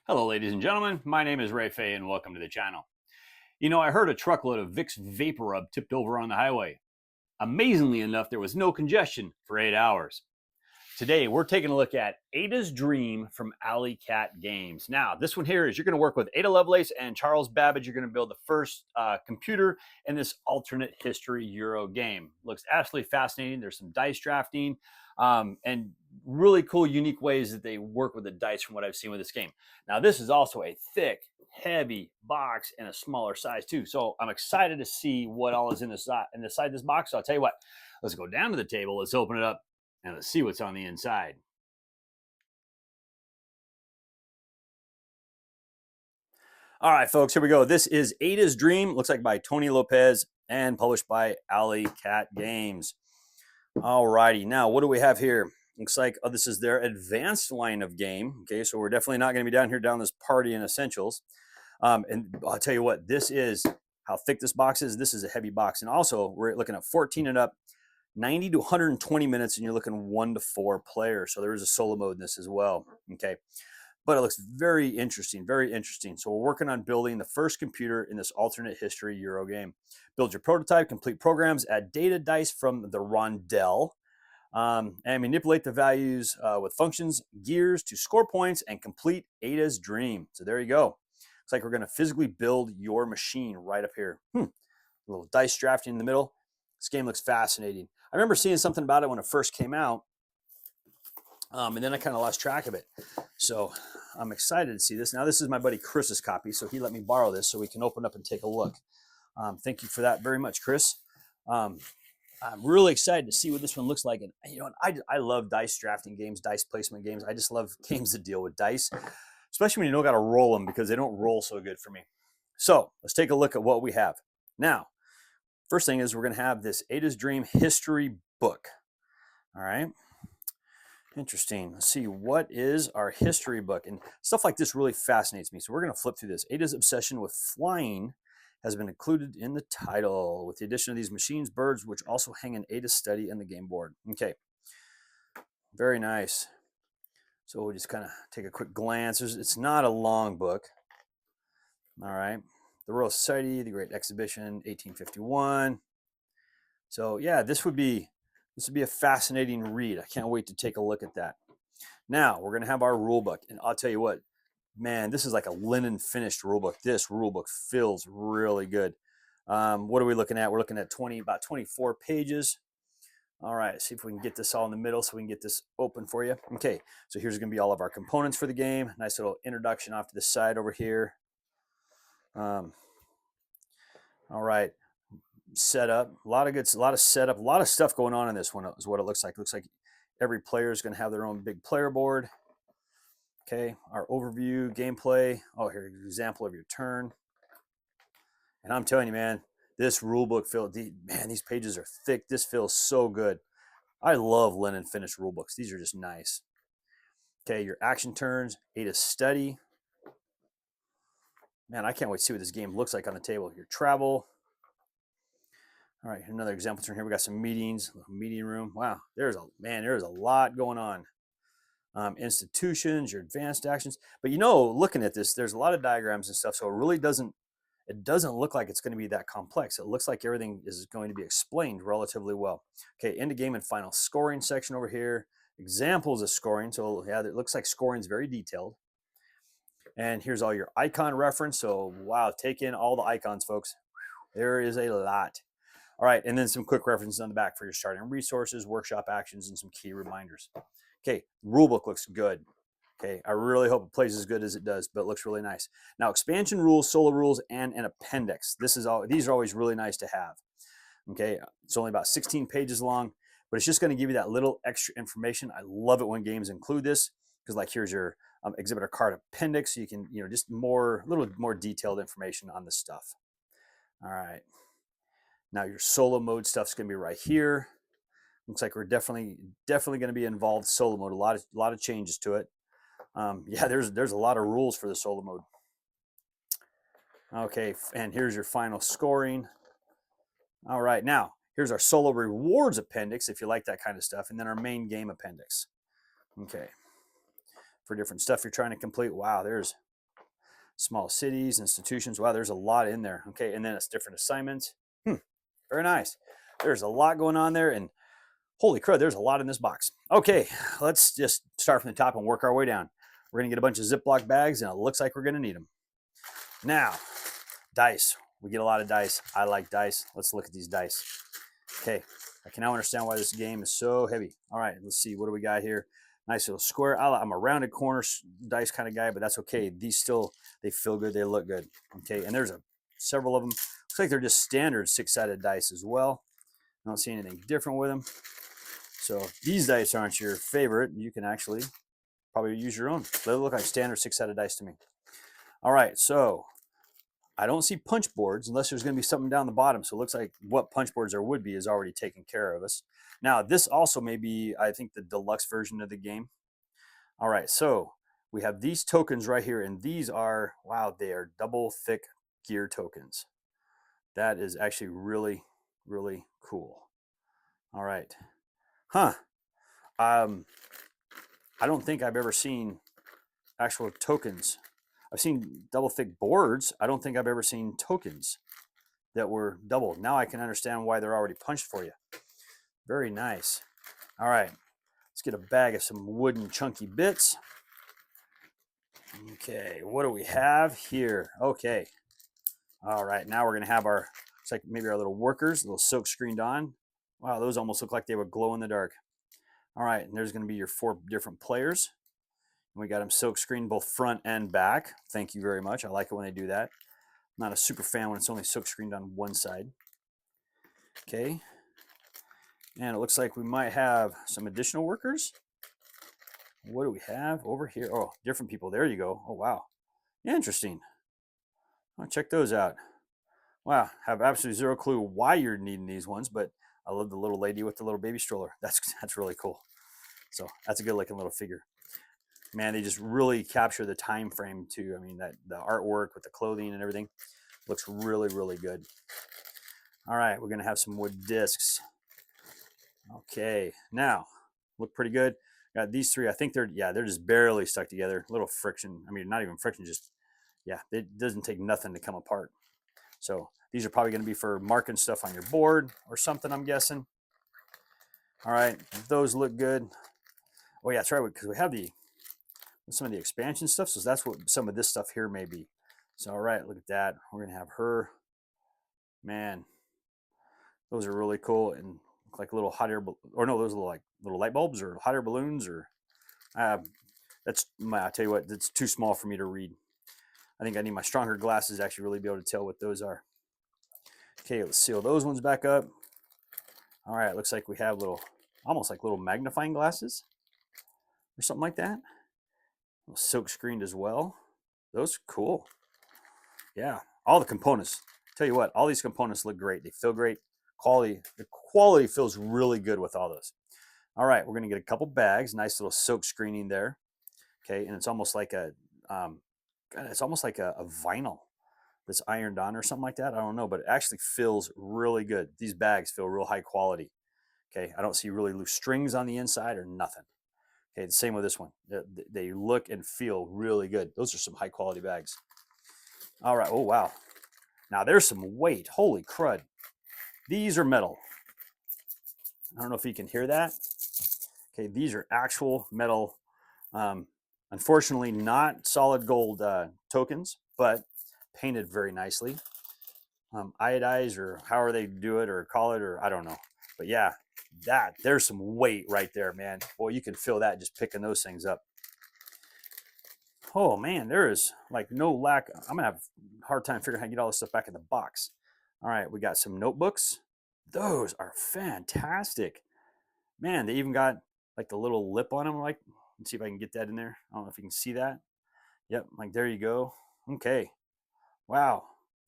Hello, ladies and gentlemen. My name is Phay, and welcome to the channel. You know, I heard a truckload of Vicks Vapor Rub tipped over on the highway. Amazingly enough, there was no congestion for 8 hours. Today, we're taking a look at Ada's Dream from Alley Cat Games. Now, this one here is you're going to work with Ada Lovelace and Charles Babbage. You're going to build the first computer in this alternate history Euro game. Looks absolutely fascinating. There's some dice drafting and really cool, unique ways that they work with the dice from what I've seen with this game. Now, this is also a thick, heavy box and a smaller size too. So I'm excited to see what all is in the side of this box. So I'll tell you what, let's go down to the table. Let's open it up and let's see what's on the inside. All right, folks, here we go. This is Ada's Dream. Looks like by Tony Lopez and published by Alley Cat Games. All righty. Now, what do we have here? Looks like this is their advanced line of game. Okay, so we're definitely not going to be down here down this party in essentials. And I'll tell you what, this is how thick this box is. This is a heavy box. And also, we're looking at 14 and up, 90 to 120 minutes, and you're looking 1 to 4 players. So there is a solo mode in this as well. Okay. But it looks very interesting, very interesting. So we're working on building the first computer in this alternate history Euro game. Build your prototype, complete programs, add data dice from the rondel, and manipulate the values with functions, gears to score points, and complete Ada's Dream. So there you go. Looks like we're going to physically build your machine right up here. A little dice drafting in the middle. This game looks fascinating. I remember seeing something about it when it first came out, and then I kind of lost track of it. So I'm excited to see this. Now, this is my buddy Chris's copy, so he let me borrow this so we can open up and take a look. Thank you for that very much, Chris. I'm really excited to see what this one looks like. And you know, I love dice drafting games, dice placement games. I just love games that deal with dice, especially when you don't got to roll them because they don't roll so good for me. So let's take a look at what we have. Now, first thing is we're going to have this Ada's Dream history book. All right. Interesting. Let's see, what is our history book? And stuff like this really fascinates me. So we're going to flip through this. Ada's obsession with flying has been included in the title with the addition of these machines, birds, which also hang in Ada's study and the game board. Okay. Very nice. So we'll just kind of take a quick glance. It's not a long book. All right. The Royal Society, the Great Exhibition, 1851. So yeah, this would be a fascinating read. I can't wait to take a look at that. Now, we're going to have our rule book. And I'll tell you what, man, this is like a linen finished rule book. This rule book feels really good. What are we looking at? We're looking at about 24 pages. All right, see if we can get this all in the middle so we can get this open for you. Okay, so here's going to be all of our components for the game. Nice little introduction off to the side over here. All right. Setup, a lot of setup, a lot of stuff going on in this one is what it looks like. It looks like every player is going to have their own big player board. Okay, our overview, gameplay. Oh, here's an example of your turn. And I'm telling you, man, this rule book these pages are thick. This feels so good. I love linen finished rule books. These are just nice. Okay, your action turns, Ada's study. Man, I can't wait to see what this game looks like on the table. Your travel. All right, another example turn here. We got some meetings, meeting room. Wow, there's a lot going on. Institutions, your advanced actions. But you know, looking at this, there's a lot of diagrams and stuff, so it doesn't look like it's going to be that complex. It looks like everything is going to be explained relatively well. Okay, end of game and final scoring section over here. Examples of scoring. So yeah, it looks like scoring is very detailed. And here's all your icon reference. So wow, take in all the icons, folks. There is a lot. All right, and then some quick references on the back for your starting resources, workshop actions, and some key reminders. Okay, rulebook looks good. Okay, I really hope it plays as good as it does, but it looks really nice. Now, expansion rules, solo rules, and an appendix. These are always really nice to have. Okay, it's only about 16 pages long, but it's just going to give you that little extra information. I love it when games include this because, like, here's your exhibitor card appendix, so you can, just a little more detailed information on this stuff. All right. Now your solo mode stuff's gonna be right here. Looks like we're definitely going to be involved solo mode. A lot of changes to it. Yeah, there's a lot of rules for the solo mode. Okay, and here's your final scoring. All right, now here's our solo rewards appendix if you like that kind of stuff, and then our main game appendix. Okay, for different stuff you're trying to complete. Wow, there's Small cities, institutions. Wow, there's a lot in there. Okay, and then it's different assignments. Very nice. There's a lot going on there, and holy crud, there's a lot in this box. Okay, let's just start from the top and work our way down. We're gonna get a bunch of Ziploc bags, and it looks like we're gonna need them. Now, dice. We get a lot of dice. I like dice. Let's look at these dice. Okay, I can now understand why this game is so heavy. All right, let's see. What do we got here? Nice little square. I'm a rounded corner dice kind of guy, but that's okay. These still, they feel good. They look good. Okay, and there's several of them. Looks like they're just standard six-sided dice as well. I don't see anything different with them. So if these dice aren't your favorite, you can actually probably use your own. They look like standard six-sided dice to me. All right, so I don't see punch boards unless there's going to be something down the bottom. So it looks like what punch boards there would be is already taken care of us. Now, this also may be, I think, the deluxe version of the game. All right, so we have these tokens right here, and these are, wow, they are double thick gear tokens. That is actually really, really cool. All right. Huh. I don't think I've ever seen actual tokens. I've seen double thick boards. I don't think I've ever seen tokens that were double. Now I can understand why they're already punched for you. Very nice. All right, let's get a bag of some wooden chunky bits. Okay, what do we have here? Okay. All right, now we're gonna have our, looks like maybe our little workers, a little silk screened on. Wow, those almost look like they would glow in the dark. All right, and there's gonna be your 4 different players. We got them silk screened both front and back. Thank you very much. I like it when they do that. I'm not a super fan when it's only silk screened on one side. Okay. And it looks like we might have some additional workers. What do we have over here? Oh, different people. There you go. Oh, wow. Interesting. I'll check those out. Wow. Have absolutely zero clue why you're needing these ones, but I love the little lady with the little baby stroller. That's really cool. So that's a good looking little figure. Man, they just really capture the time frame too. I mean, that the artwork with the clothing and everything looks really, really good. All right, we're gonna have some wood discs. Okay, now look pretty good. Got these 3. I think they're just barely stuck together. A little friction. I mean, not even friction. Just it doesn't take nothing to come apart. So these are probably gonna be for marking stuff on your board or something, I'm guessing. All right, those look good. Oh yeah, that's right, because we have some of the expansion stuff, so that's what some of this stuff here may be. So all right, look at that. We're gonna have her. Man, those are really cool and look like little hot air, or no, those are like little light bulbs or hot air balloons, or I tell you what, it's too small for me to read. I think I need my stronger glasses to actually really be able to tell what those are. Okay, let's seal those ones back up. All right, looks like we have almost like little magnifying glasses or something like that. Silk screened as well. Those are cool. Yeah, all the components. Tell you what, all these components look great. They feel great. The quality feels really good with all those. All right, we're gonna get a couple bags. Nice little silk screening there. Okay, and it's almost like a vinyl that's ironed on or something like that. I don't know, but it actually feels really good. These bags feel real high quality. Okay, I don't see really loose strings on the inside or nothing. Okay, the same with this one. They look and feel really good. Those are some high quality bags. All right, oh wow. Now there's some weight, holy crud. These are metal. I don't know if you can hear that. Okay, these are actual metal. Unfortunately, not solid gold tokens, but painted very nicely. Iodized, or however they do it or call it, or I don't know. But yeah, there's some weight right there, man. Boy, you can feel that just picking those things up. Oh man, there is like no lack. I'm gonna have a hard time figuring out how to get all this stuff back in the box. All right, we got some notebooks. Those are fantastic. Man, they even got like the little lip on them. Like, let's see if I can get that in there. I don't know if you can see that. Yep, like there you go. Okay. Wow.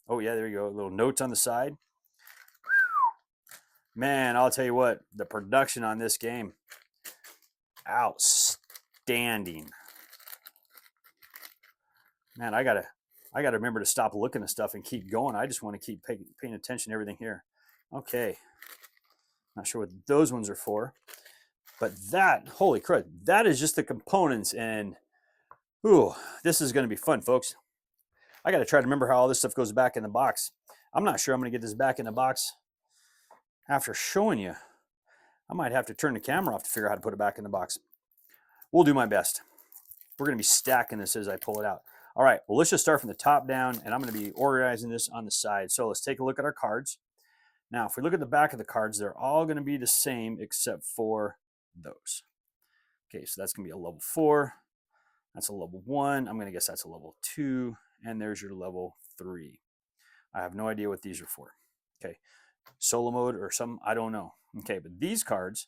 Oh yeah, there you go. Little notes on the side. Man, I'll tell you what, the production on this game, outstanding. Man, I gotta remember to stop looking at stuff and keep going. I just want to keep paying attention to everything here. Okay. Not sure what those ones are for, but that, holy crud, that is just the components, and ooh, this is going to be fun, folks. I got to try to remember how all this stuff goes back in the box. I'm not sure I'm going to get this back in the box after showing you. I might have to turn the camera off to figure out how to put it back in the box. We'll do my best. We're going to be stacking this as I pull it out. All right, well, let's just start from the top down, and I'm going to be organizing this on the side. So let's take a look at our cards. Now, if we look at the back of the cards, they're all going to be the same except for those. Okay, so that's going to be a level 4. That's a level 1. I'm going to guess that's a level 2. And there's your level 3. I have no idea what these are for. Okay, solo mode or some, I don't know. Okay, but these cards,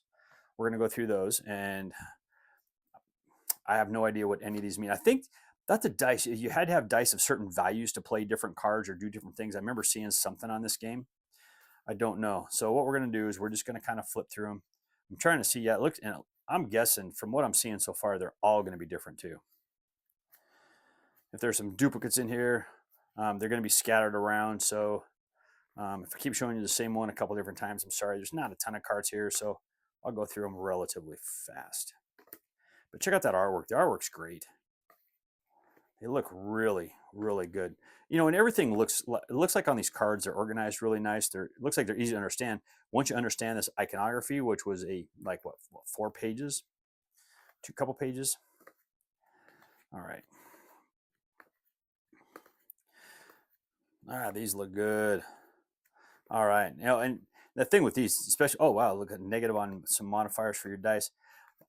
we're going to go through those, and I have no idea what any of these mean. I think that the dice, you had to have dice of certain values to play different cards or do different things. I remember seeing something on this game. I don't know. So what we're going to do is we're just going to kind of flip through them. I'm trying to see. Yeah, it looks, and I'm guessing from what I'm seeing so far, they're all going to be different too. If there's some duplicates in here, they're going to be scattered around. So if I keep showing you the same one a couple different times, I'm sorry. There's not a ton of cards here, so I'll go through them relatively fast. But check out that artwork. The artwork's great. They look really, really good. You know, and everything looks like on these cards they're organized really nice. It looks like they're easy to understand. Once you understand this iconography, which was like 4 pages, couple pages. All right. These look good. All right. You know, and the thing with these, especially, oh wow, look at negative on some modifiers for your dice.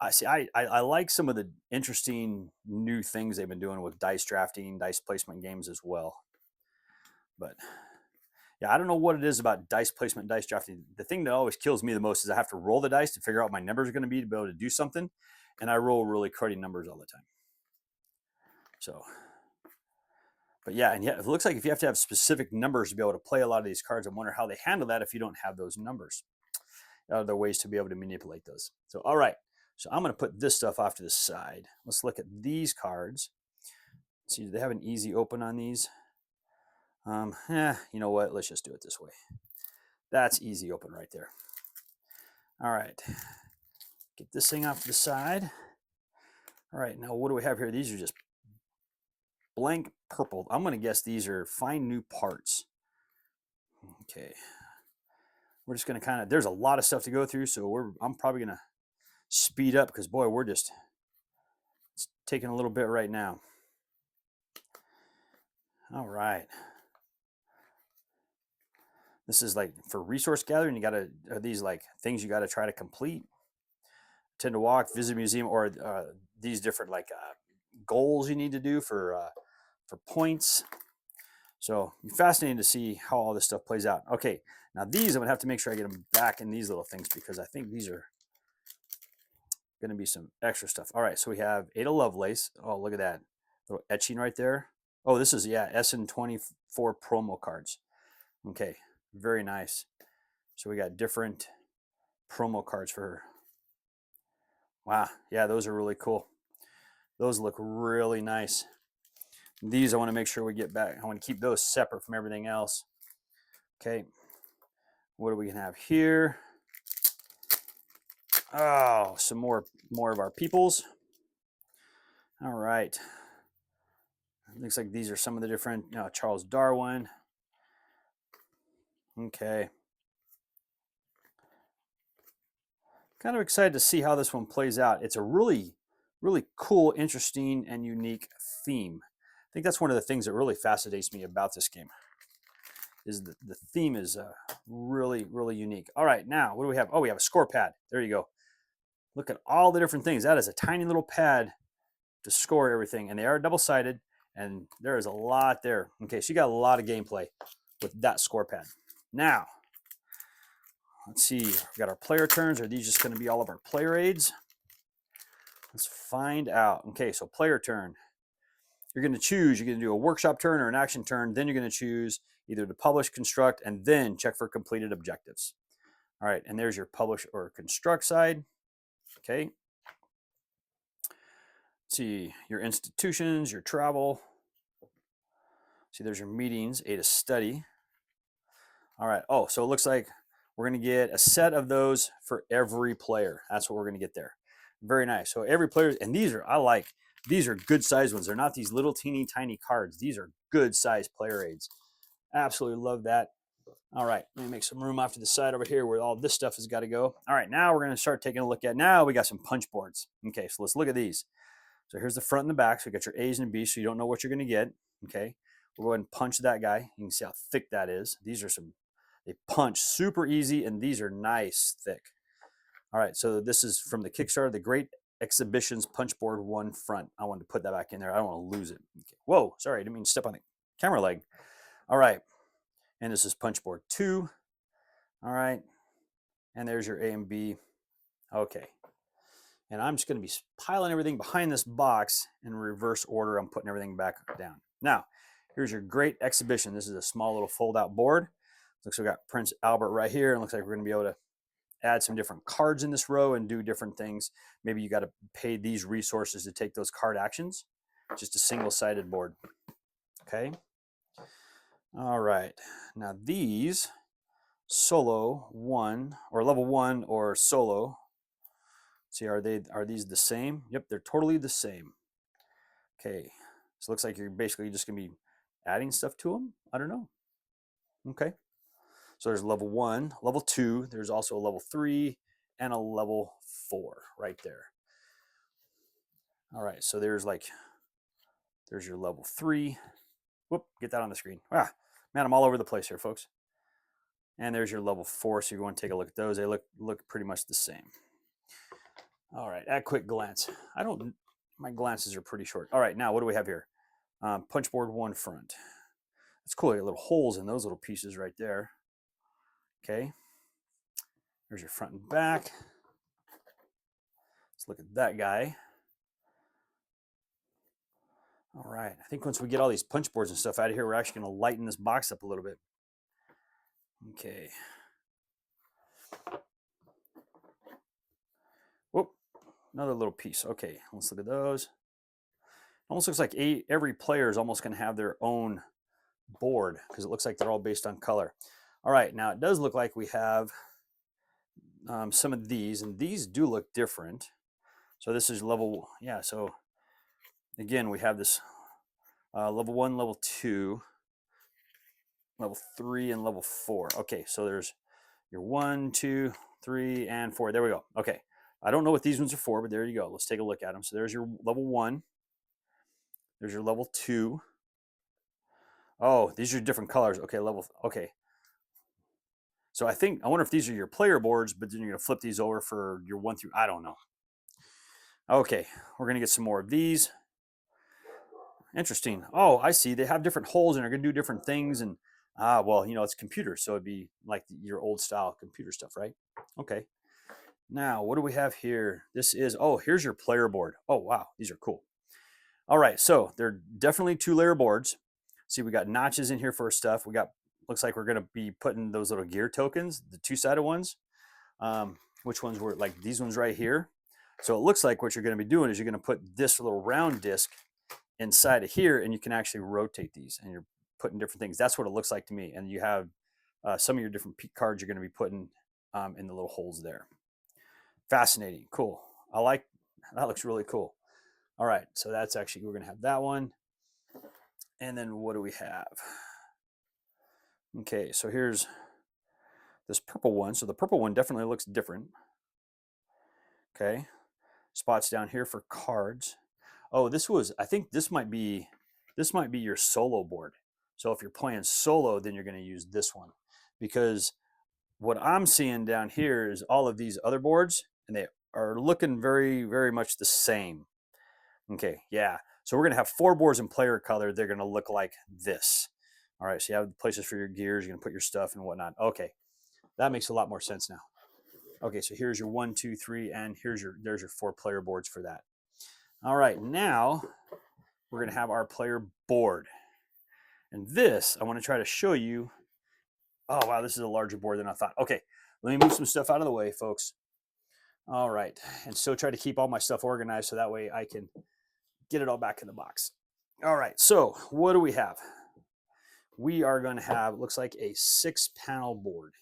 I see. I like some of the interesting new things they've been doing with dice drafting, dice placement games as well. But yeah, I don't know what it is about dice placement, dice drafting. The thing that always kills me the most is I have to roll the dice to figure out what my numbers are going to be able to do something, and I roll really cruddy numbers all the time. So, but yeah, and yeah, it looks like if you have to have specific numbers to be able to play a lot of these cards, I wonder how they handle that if you don't have those numbers. There are ways to be able to manipulate those. So, all right. So I'm going to put this stuff off to the side. Let's look at these cards. Let's see, do they have an easy open on these? You know what? Let's just do it this way. That's easy open right there. All right. Get this thing off to the side. All right, now what do we have here? These are just blank purple. I'm going to guess these are find new parts. Okay. We're just going to kind of, there's a lot of stuff to go through, so I'm probably going to speed up because, boy, it's taking a little bit right now. All right. This is like for resource gathering. Are these like things you got to try to complete? Tend to walk, visit a museum, or these different like goals you need to do for points. So fascinating to see how all this stuff plays out. Okay, now these I'm gonna have to make sure I get them back in these little things because I think these are gonna be some extra stuff. All right, so we have Ada Lovelace. Oh, look at that little etching right there. Oh, this is, yeah, SN24 promo cards. Okay, very nice. So we got different promo cards for her. Wow, yeah, those are really cool. Those look really nice. These I want to make sure we get back. I want to keep those separate from everything else. Okay, what do we have here? Oh, some more of our peoples. All right. Looks like these are some of the different Charles Darwin. Okay. Kind of excited to see how this one plays out. It's a really, really cool, interesting, and unique theme. I think that's one of the things that really fascinates me about this game. Is the theme is really, really unique. All right, now what do we have? Oh, we have a score pad. There you go. Look at all the different things. That is a tiny little pad to score everything, and they are double-sided, and there is a lot there. Okay, so you got a lot of gameplay with that score pad. Now, let's see. We've got our player turns. Are these just going to be all of our player aids? Let's find out. Okay, so player turn. You're going to choose. You're going to do a workshop turn or an action turn. Then you're going to choose either to publish, construct, and then check for completed objectives. All right, and there's your publish or construct side. Okay. Let's see, your institutions, your travel. See, there's your meetings, A to study. All right. Oh, so it looks like we're going to get a set of those for every player. That's what we're going to get there. Very nice. So every player, and these are, I like These are good size ones. They're not these little teeny tiny cards. These are good size player aids. Absolutely love that. All right, let me make some room off to the side over here where all this stuff has got to go. All right, now we're going to start taking a look at, now we got some punch boards. Okay, so let's look at these. So here's the front and the back. So you got your A's and B's, so you don't know what you're going to get. Okay, we'll go ahead and punch that guy. You can see how thick that is. These are some, they punch super easy, and these are nice thick. All right, so this is from the Kickstarter, the Great Exhibitions Punchboard 1 Front. I wanted to put that back in there. I don't want to lose it. Okay. Whoa, sorry, I didn't mean to step on the camera leg. All right, and this is Punchboard 2. All right, and there's your A and B. Okay, and I'm just going to be piling everything behind this box in reverse order. I'm putting everything back down. Now, here's your Great Exhibition. This is a small little fold-out board. Looks like we got Prince Albert right here, and looks like we're going to be able to add some different cards in this row and do different things. Maybe you got to pay these resources to take those card actions. Just a single-sided board. Okay. All right. Now these solo 1 or level 1 or solo. See, are these the same? Yep, they're totally the same. Okay. So it looks like you're basically just going to be adding stuff to them. I don't know. Okay. So there's level 1, level 2, there's also a level 3, and a level 4 right there. All right, so there's your level 3. Whoop, get that on the screen. Ah, man, I'm all over the place here, folks. And there's your level 4, so you want to take a look at those. They look pretty much the same. All right, at quick glance. My glances are pretty short. All right, now what do we have here? Punchboard 1 Front. It's cool, you got little holes in those little pieces right there. Okay, there's your front and back. Let's look at that guy. All right, I think once we get all these punch boards and stuff out of here, we're actually going to lighten this box up a little bit. Okay. Whoop, another little piece. Okay, let's look at those. Almost looks like every player is almost going to have their own board because it looks like they're all based on color. All right, now it does look like we have some of these, and these do look different. So this is level, yeah, so again, we have this level 1, level 2, level 3, and level 4. Okay, so there's your 1, 2, 3, and 4. There we go. Okay, I don't know what these ones are for, but there you go. Let's take a look at them. So there's your level 1. There's your level 2. Oh, these are different colors. Okay, okay. So I wonder if these are your player boards, but then you're going to flip these over for your 1 through, I don't know. Okay, we're going to get some more of these. Interesting. Oh, I see. They have different holes and they're going to do different things. And, well, you know, it's computers, so it'd be like your old style computer stuff, right? Okay. Now, what do we have here? This is, oh, here's your player board. Oh, wow. These are cool. All right, so they're definitely 2-layer boards. See, we got notches in here for our stuff. We got, looks like we're going to be putting those little gear tokens, the 2-sided ones. Which ones were like these ones right here. So it looks like what you're going to be doing is you're going to put this little round disc inside of here, and you can actually rotate these, and you're putting different things. That's what it looks like to me. And you have some of your different cards you're going to be putting in the little holes there. Fascinating. Cool. I like that. Looks really cool. All right, so that's actually, we're going to have that one. And then what do we have? Okay, so here's this purple one. So the purple one definitely looks different. Okay, spots down here for cards. Oh, I think this might be your solo board. So if you're playing solo, then you're going to use this one, because what I'm seeing down here is all of these other boards, and they are looking very, very much the same. Okay, yeah. So we're going to have 4 boards in player color. They're going to look like this. All right, so you have places for your gears. You're going to put your stuff and whatnot. Okay, that makes a lot more sense now. Okay, so here's your 1, 2, 3, and there's your 4 player boards for that. All right, now we're going to have our player board. And this, I want to try to show you. Oh, wow, this is a larger board than I thought. Okay, let me move some stuff out of the way, folks. All right, and still try to keep all my stuff organized so that way I can get it all back in the box. All right, so what do we have? We are going to have, looks like a 6-panel board.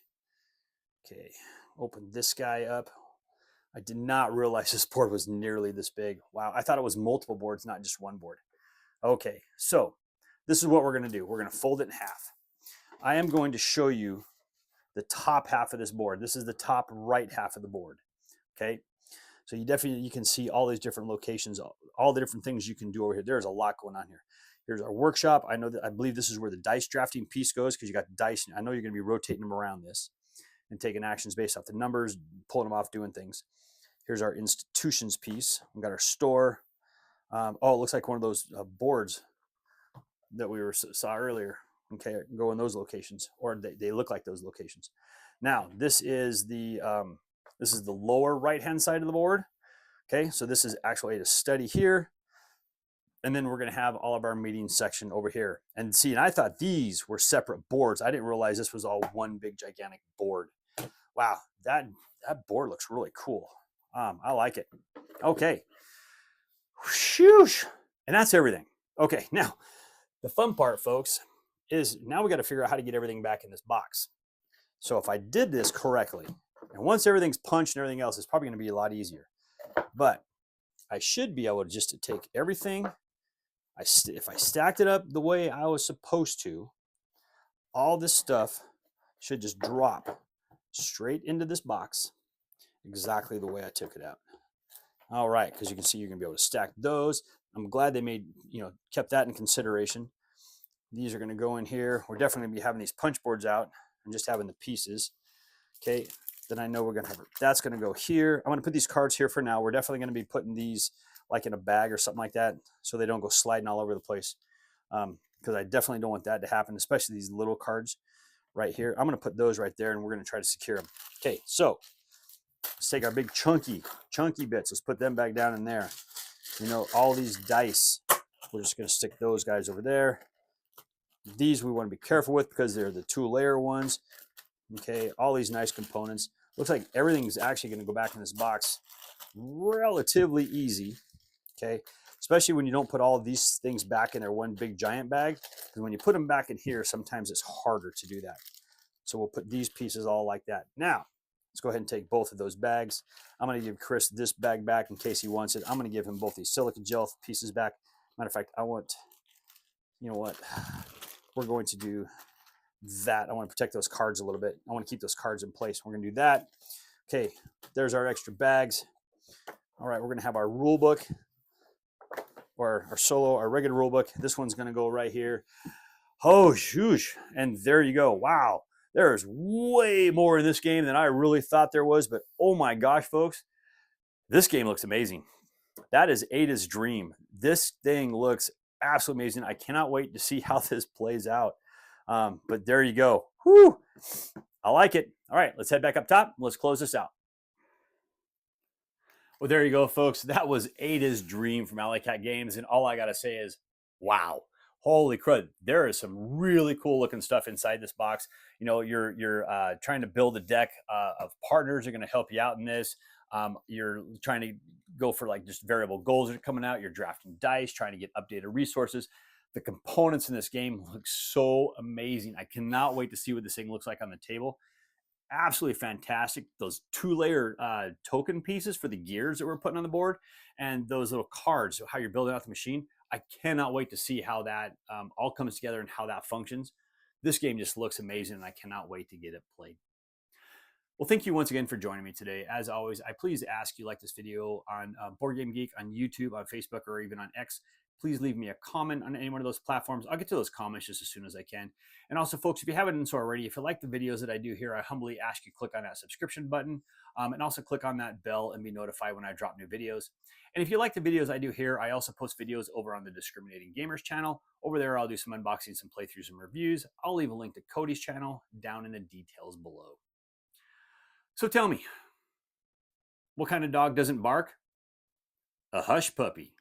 Okay, open this guy up. I did not realize this board was nearly this big. Wow, I thought it was multiple boards, not just one board. Okay, so this is what we're going to do. We're going to fold it in half. I am going to show you the top half of this board. This is the top right half of the board. Okay, so you can see all these different locations, all the different things you can do over here. There's a lot going on here. Here's our workshop. I believe this is where the dice drafting piece goes, because you got dice. I know you're going to be rotating them around this and taking actions based off the numbers, pulling them off, doing things. Here's our institutions piece. We've got our store. Oh, it looks like one of those boards that we saw earlier. Okay, go in those locations, or they look like those locations. Now, this is the lower right-hand side of the board. Okay, so this is actually a study here. And then we're going to have all of our meeting section over here. And see, and I thought these were separate boards. I didn't realize this was all one big gigantic board. Wow, that board looks really cool. I like it. Okay. Whoosh. And that's everything. Okay, now the fun part, folks, is now we got to figure out how to get everything back in this box. So if I did this correctly, and once everything's punched and everything else, it's probably going to be a lot easier. But I should be able to just take everything. If I stacked it up the way I was supposed to, all this stuff should just drop straight into this box exactly the way I took it out. All right, because you can see you're going to be able to stack those. I'm glad they kept that in consideration. These are going to go in here. We're definitely going to be having these punch boards out and just having the pieces. Okay, then I know we're going to have that's going to go here. I'm going to put these cards here for now. We're definitely going to be putting these like in a bag or something like that, so they don't go sliding all over the place. Because I definitely don't want that to happen, especially these little cards right here. I'm going to put those right there, and we're going to try to secure them. Okay, so let's take our big chunky bits. Let's put them back down in there. All these dice, we're just going to stick those guys over there. These we want to be careful with because they're the 2-layer ones. Okay, all these nice components. Looks like everything's actually going to go back in this box relatively easy. Okay, especially when you don't put all of these things back in their one big giant bag. Because when you put them back in here, sometimes it's harder to do that. So we'll put these pieces all like that. Now, let's go ahead and take both of those bags. I'm going to give Chris this bag back in case he wants it. I'm going to give him both these silica gel pieces back. Matter of fact, you know what? We're going to do that. I want to protect those cards a little bit. I want to keep those cards in place. We're going to do that. Okay, there's our extra bags. All right, we're going to have our rule book, or our regular rule book. This one's going to go right here. Oh, shoosh. And there you go. Wow. There's way more in this game than I really thought there was. But oh my gosh, folks, this game looks amazing. That is Ada's dream. This thing looks absolutely amazing. I cannot wait to see how this plays out. But there you go. Whew. I like it. All right, let's head back up top. Let's close this out. Well, there you go, folks. That was Ada's dream from Alley Cat Games. And all I got to say is, wow. Holy crud. There is some really cool looking stuff inside this box. You're trying to build a deck of partners that are going to help you out in this. You're trying to go for like just variable goals that are coming out. You're drafting dice, trying to get updated resources. The components in this game look so amazing. I cannot wait to see what this thing looks like on the table. Absolutely fantastic. Those 2-layer token pieces for the gears that we're putting on the board, and those little cards, so how you're building out the machine. I cannot wait to see how that all comes together and how that functions. This game just looks amazing, and I cannot wait to get it played. Well, thank you once again for joining me today. As always, I please ask you like this video on Board Game Geek, on YouTube, on Facebook, or even on X. Please leave me a comment on any one of those platforms. I'll get to those comments just as soon as I can. And also, folks, if you haven't done so already, if you like the videos that I do here, I humbly ask you click on that subscription button and also click on that bell and be notified when I drop new videos. And if you like the videos I do here, I also post videos over on the Discriminating Gamers channel. Over there, I'll do some unboxings, some playthroughs, and reviews. I'll leave a link to Cody's channel down in the details below. So tell me, what kind of dog doesn't bark? A hush puppy.